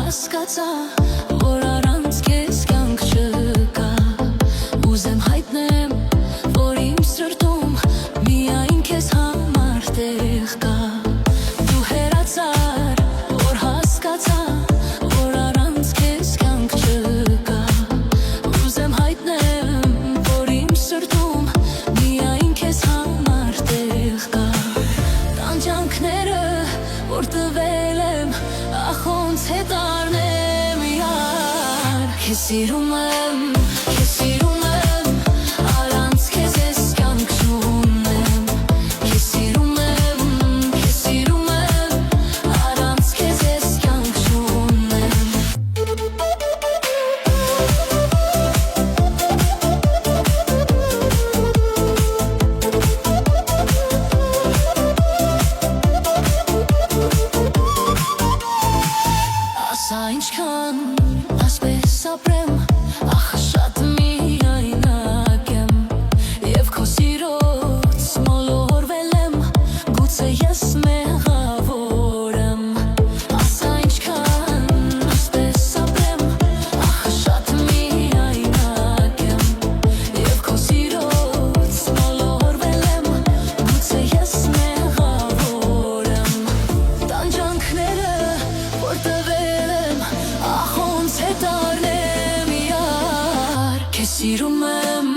հասկացա, որ առանց քեզ կյանք չկա, ուզեմ հայտնեմ, որ իմ սրտում միայն քեզ համար տեղ կա, դու հեռացար, որ հասկացա, որ առանց քեզ կյանք չկա, ուզեմ հայտնեմ, որ իմ սրտում միայն քեզ համար տեղ կա, տանջանքները, որ տվել եմ, ախ ոնց հետարնեմ իրար, քեզ սիրում եմ, առանց քեզ ես կյանք չունեմ, քեզ սիրում եմ, առանց քեզ ես կյանք չունեմ, ասա ինչքան ասպես ապրեմ, ախ շատ միայնակ եմ, և քո սիրոց մոլորվել եմ, գուցե ես մեղավոր եմ, ասա ինչքան ասպես ապրեմ, ախ շատ միայնակ եմ, և քո սիրոց մոլորվել եմ, գուցե ես մեղավոր եմ, տանջանքները, որ տվել եմ, ախ ոնց հետարնեմ իրար, քեզ սիրում եմ,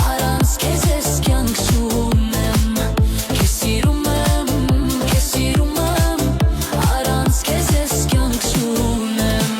առանց քեզ ես կյանք չունեմ, քեզ սիրում եմ, առանց քեզ ես կյանք չունեմ,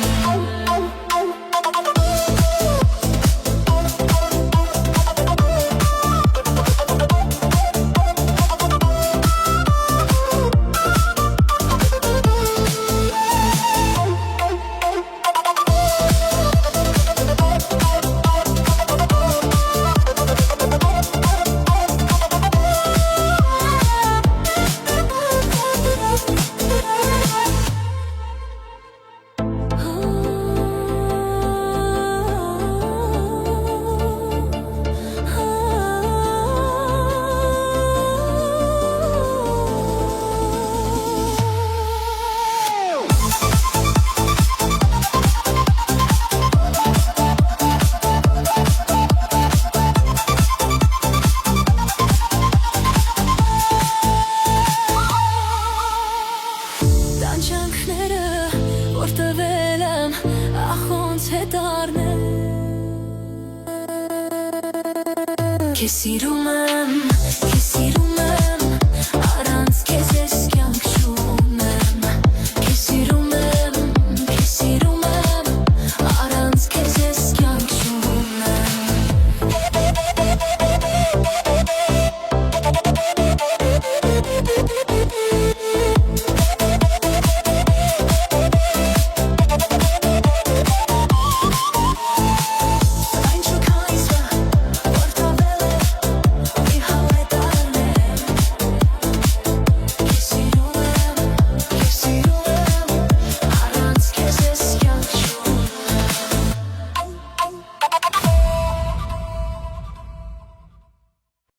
տանջանքները, որ տվել եմ, ախ ոնց հետարնեմ, քեզ սիրում եմ,